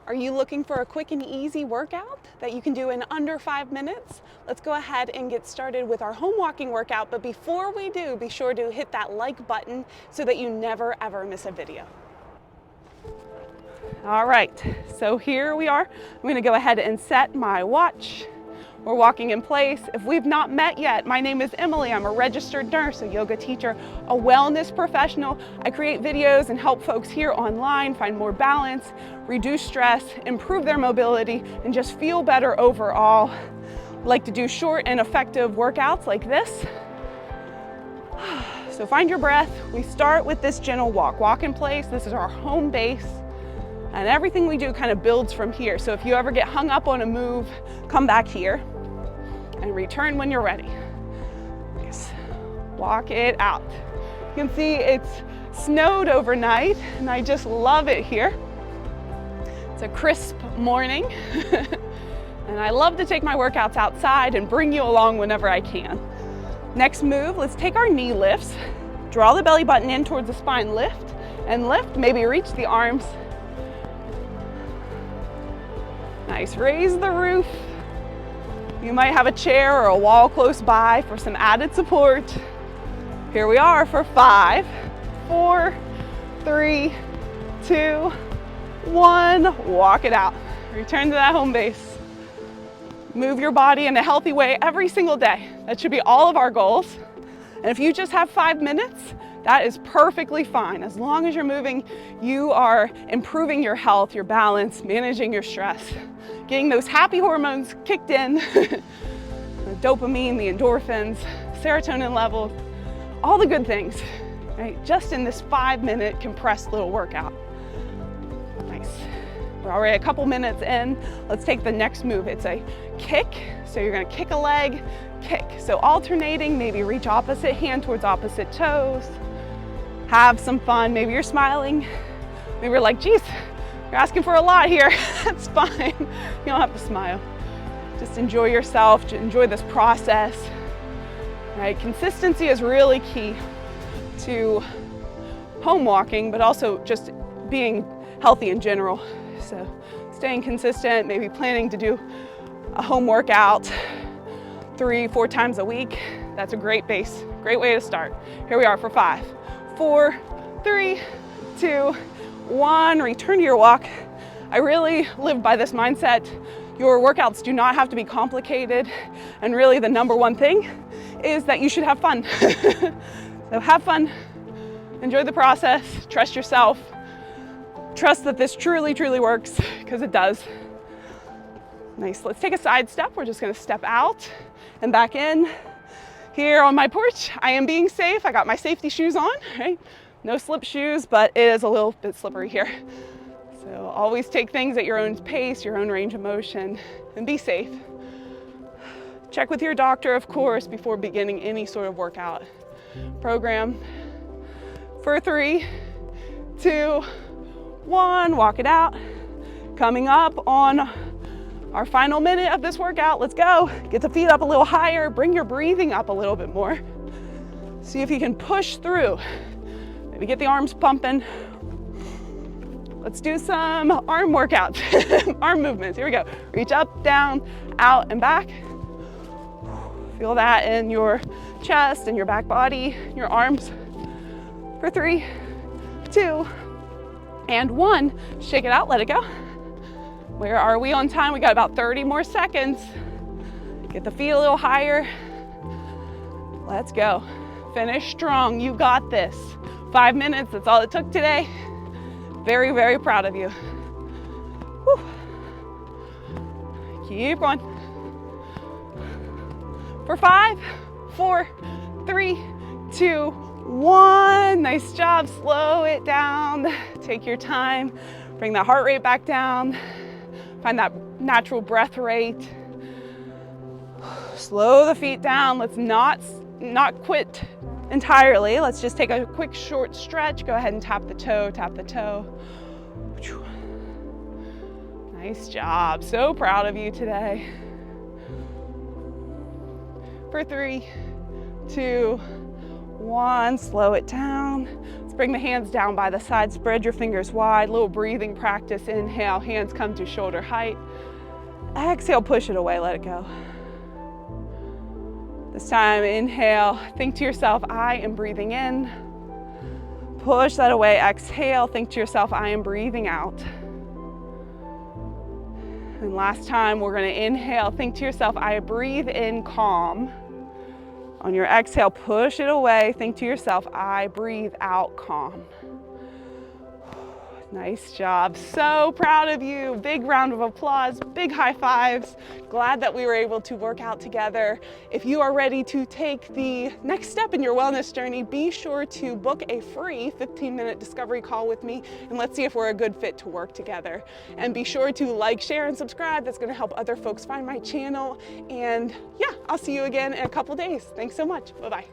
Are you looking for a quick and easy workout that you can do in under 5 minutes? Let's go ahead and get started with our home walking workout, but before we do, be sure to hit that like button so that you never ever miss a video. All right, so here we are. I'm gonna go ahead and set my watch. We're walking in place. If we've not met yet, my name is Emily. I'm a registered nurse, a yoga teacher, a wellness professional. I create videos and help folks here online find more balance, reduce stress, improve their mobility, and just feel better overall. I like to do short and effective workouts like this. So find your breath. We start with this gentle walk. Walk in place. This is our home base. And everything we do kind of builds from here. So if you ever get hung up on a move, come back here and return when you're ready. Yes. Walk it out. You can see it's snowed overnight and I just love it here. It's a crisp morning and I love to take my workouts outside and bring you along whenever I can. Next move, let's take our knee lifts. Draw the belly button in towards the spine, lift and lift, maybe reach the arms. Nice, raise the roof. You might have a chair or a wall close by for some added support. Here we are for 5, 4, 3, 2, 1. Walk it out. Return to that home base. Move your body in a healthy way every single day. That should be all of our goals. And if you just have 5 minutes, that is perfectly fine. As long as you're moving, you are improving your health, your balance, managing your stress, getting those happy hormones kicked in, the dopamine, the endorphins, serotonin levels, all the good things, right? Just in this 5-minute compressed little workout. Nice. We're already a couple minutes in. Let's take the next move. It's a kick. So you're gonna kick a leg, kick. So alternating, maybe reach opposite hand towards opposite toes. Have some fun. Maybe you're smiling. Maybe you're like, geez, you're asking for a lot here. That's fine. You don't have to smile. Just enjoy yourself, enjoy this process. Right? Consistency is really key to home walking, but also just being healthy in general. So staying consistent, maybe planning to do a home workout 3-4 times a week. That's a great base, great way to start. Here we are for 5, 4, 3, 2, 1. Return to your walk. I really live by this mindset. Your workouts do not have to be complicated. And really the number one thing is that you should have fun. So have fun, enjoy the process, trust yourself. Trust that this truly, truly works, because it does. Nice, let's take a side step. We're just gonna step out and back in. Here on my porch, I am being safe. I got my safety shoes on, right? No slip shoes, but it is a little bit slippery here. So always take things at your own pace, your own range of motion, and be safe. Check with your doctor, of course, before beginning any sort of workout program. For 3, 2, 1, walk it out. Coming up on our final minute of this workout, let's go. Get the feet up a little higher, bring your breathing up a little bit more. See if you can push through. Maybe get the arms pumping. Let's do some arm workouts, arm movements. Here we go. Reach up, down, out, and back. Feel that in your chest and your back body, your arms. For 3, 2, and 1. Shake it out, let it go. Where are we on time? We got about 30 more seconds. Get the feet a little higher. Let's go. Finish strong, you got this. 5 minutes, that's all it took today. Very, very proud of you. Whew. Keep going. For 5, 4, 3, 2, 1. Nice job, slow it down. Take your time, bring that heart rate back down. Find that natural breath rate. Slow the feet down. Let's not quit entirely. Let's just take a quick short stretch. Go ahead and tap the toe, tap the toe. Nice job. So proud of you today. For 3, 2, 1, slow it down. Let's Bring the hands down by the side, spread your fingers wide, little breathing practice. Inhale, hands come to shoulder height. Exhale, push it away, let it go. This time, inhale, think to yourself, I am breathing in. Push that away, exhale, think to yourself, I am breathing out. And last time, we're gonna inhale, think to yourself, I breathe in calm. On your exhale, push it away, think to yourself, I breathe out calm. Nice job, so proud of you. Big round of applause, big high fives. Glad that we were able to work out together. If you are ready to take the next step in your wellness journey, be sure to book a free 15-minute discovery call with me, and let's see if we're a good fit to work together. And be sure to like, share, and subscribe. That's gonna help other folks find my channel. And yeah, I'll see you again in a couple days. Thanks so much, bye-bye.